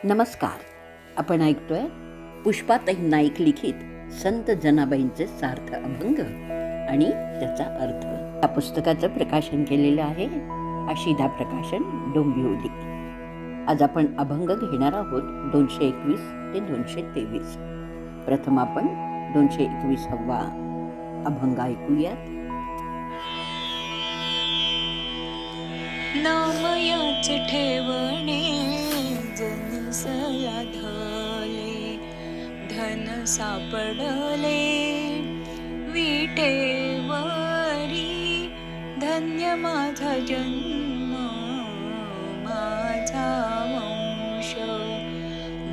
नमस्कार. आपण ऐकतोय पुष्पाताई नाईक लिखित संत जनाबाईंचे सार्थ अभंग आणि त्याचा अर्थ. या पुस्तकाचं प्रकाशन केलेलं आहे आशिधा प्रकाशन, डोंबिवली. आज आपण अभंग घेणार आहोत 221 ते 223. प्रथम आपण 221वा अभंग ऐकूयात. नामयाच ठेवणे जनिसला धले, धन सापडले विटेवरी. धन्य माझा जन्म माझा वंश,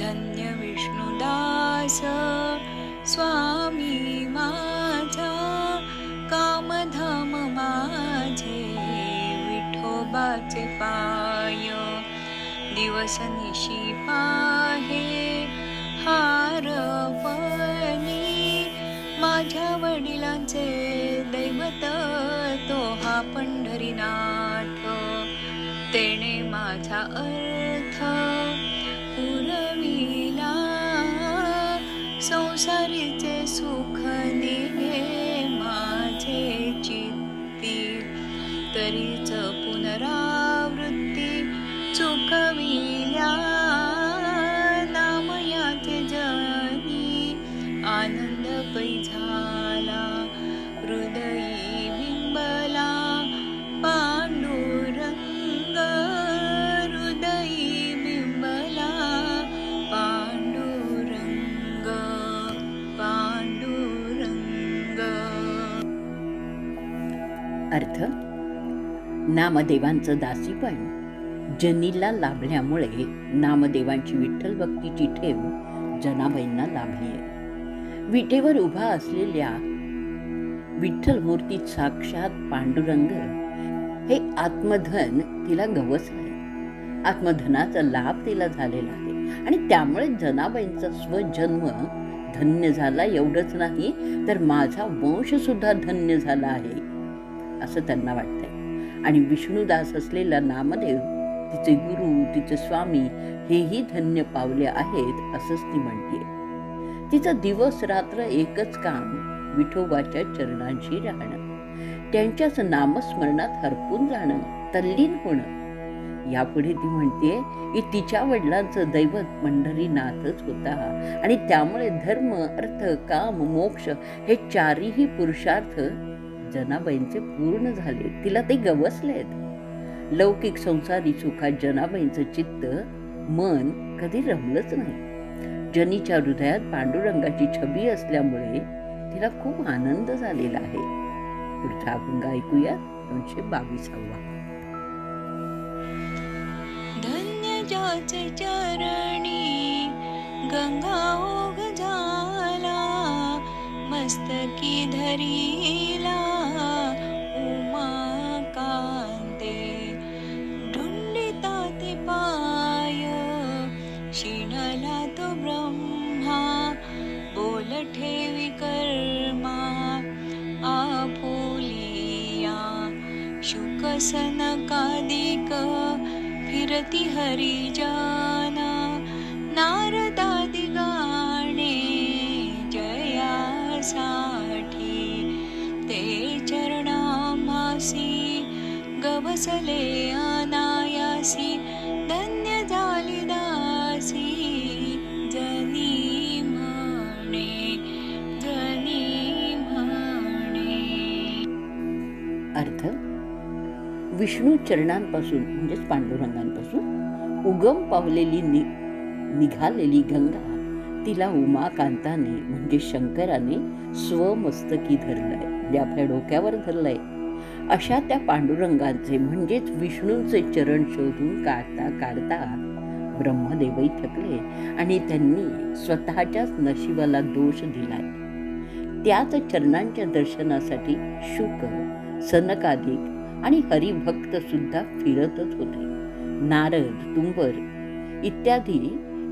धन्य विष्णुदास स्वामी माझा. कामधाम माझे विठोबाचे पाय, दिवस निशी पाहे हारवणी. माझ्या वडिलांचे दैवत तो हा पंढरीनाथ, तेने माझा अर्थ पुरविला. संसारीचे सुख निघे माझे चित्ती, तरीच पुनरावृत्ती चुकविल्या. नामयाचे जनी आनंद पै झाला, हृदयी बिंबला पांडुरंग. हृदयी बिंबला पांडुरंग, पांडुरंग. अर्थ: नामदेवांचं दासीपण जनीला लाभल्यामुळे नामदेवांची विठ्ठल भक्तीची ठेव जनाबाईंना लाभली आहे. विटेवर उभा असलेल्या विठ्ठल मूर्तीत साक्षात पांडुरंग हे आत्मधन तिला गवसलंय. आत्मधनाचा लाभ तिला झालेला आहे आणि त्यामुळे जनाबाईंचा स्वजन्म धन्य झाला. एवढंच नाही तर माझा वंश सुद्धा धन्य झाला आहे असं त्यांना वाटतंय. आणि विष्णुदास असलेला नामदेव, तिचे गुरु, तिचे स्वामी हेही धन्य पावले आहेत असंच ती म्हणते. तिचं दिवस रात्र एकच काम, विठोबाच्या चरणांशी राहणं, त्यांच्याच नामस्मरणात हरपून जाणं, तल्लीन होणं. यापुढे ती म्हणते की तिच्या वडिलांचं दैवत पंढरीनाथच होता आणि त्यामुळे धर्म, अर्थ, काम, मोक्ष हे चारही पुरुषार्थ जनाबाईंचे पूर्ण झाले. तिला ते गवसलेत. लौकिक संसारी सुखात जनाबाईंचं चित्त, मन कधी रमलंच नाही. जनीच्या हृदयात पांडुरंगाची छबी असल्यामुळे तिला खूप आनंद झालेला आहे. पुढचा अभंग ऐकूया 222वा. धन्य ज्याचे चरणी गंगा ओघ झाला, मस्तकी धरीला उमा कांते. ढुंडिता ते पाय शिणला तो ब्रह्मा, बोल ठेवी कर्मा आपुलिया. शुक सनकादिक फिरती हरिजन, नारदादि गाणे जयासाठी. ते चरणामासी गवसले अनायासी, धन्य झाली दासी जनी म्हणे, जनी म्हणे. अर्थ: विष्णू चरणांपासून म्हणजेच पांडुरंगांपासून उगम पावलेली निघालेली गंगा तिला उमाकांताने म्हणजे शंकराने स्वमस्तकी धरलंय, म्हणजे आपल्या डोक्यावर धरलंय. अशा त्या पांडुरंगांचे म्हणजेच विष्णूंचे चरण शोधून काढता काढता ब्रह्मदेवही थकले आणि त्यांनी स्वतःच्याच नशिबाला दोष दिलाय. त्याच चरणांच्या दर्शनासाठी शुक, सनकादिक आणि हरिभक्त सुद्धा फिरतच होते. नारद, तुंबर इत्यादी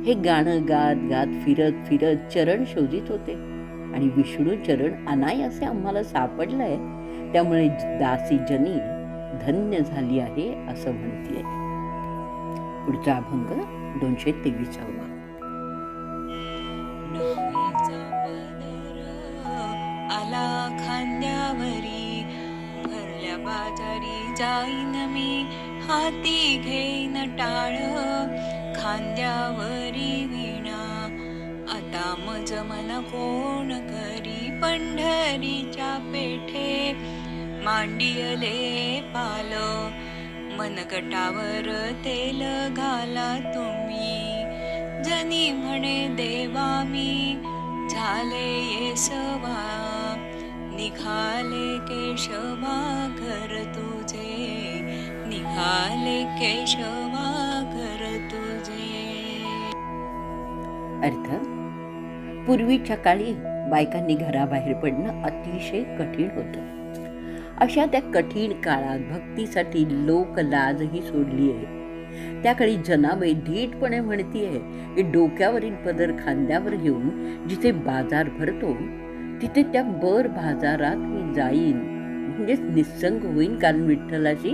हे गाणं गात गात फिरत फिरत चरण शोधित होते आणि विष्णू चरण अनायासे आम्हाला सापडलंय, त्यामुळे दासी जनी धन्य झाली आहे असं म्हणते. पुढचा अभंग 223. नववीचा पदर आला खांद्यावरी, भरल्या बाजारी जाईन मी, हाती घेईन टाळ, खांद्यावरी विणा, आता मज मन कोण करी, पंढरीच्या पेठे मांडियले पाल, मनगटावर तेल घाला तुम्ही, जनी म्हणे देवा मी झाले येसवा, निघाले केशवा घर तुझे, निघाले केशवा घर तुझे. अर्थ: पूर्वीच्या काळी बायकांनी घराबाहेर पडणं अतिशय कठीण होतं. अशा त्या कठीण काळात भक्तीसाठी लोक लाजही सोडली आहे. त्याकाळी जनाबाई धीटपणे म्हणतीये की डोक्यावरील पदर खांद्यावर घेऊन जिथे बाजार भरतो तिथे त्या बर बाजारात मी जाईन, म्हणजेच निस्संग होईन, कारण विठ्ठलाशी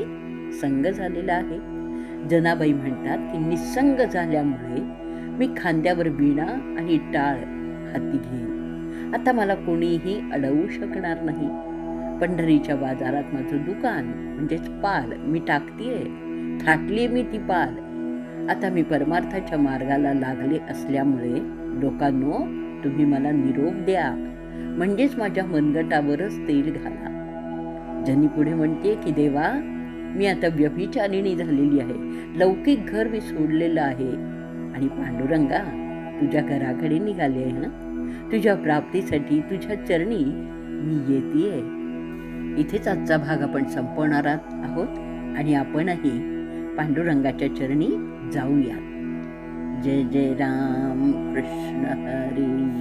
संग झालेला आहे. जनाबाई म्हणतात की निस्संग झाल्यामुळे मी खांद्यावर विणा आणि टाळ हाती घेईन. आता मला कोणीही अडवू शकणार नाही. पंढरीच्या बाजारात माझं दुकान म्हणजेच पाल मी टाकतीये, थाटलीये मी ती पाल. आता मी परमार्थाच्या मार्गाला लागले असल्यामुळे लोकांनो तुम्ही मला निरोप द्या, म्हणजेच माझ्या मनगटावरच तेल घाला. जनी पुढे म्हणते की देवा मी आता व्यभिचारिणी झालेली आहे, लौकिक घर मी सोडलेलं आहे आणि पांडुरंगा तुझ्या घराकडे निघाले आहे ना, तुझ्या प्राप्तीसाठी तुझ्या चरणी मी येतेय. इथेच आजचा भाग आपण संपवणार आहोत आणि आपणही पांडुरंगाच्या चरणी जाऊया. जय जय राम कृष्ण हरी.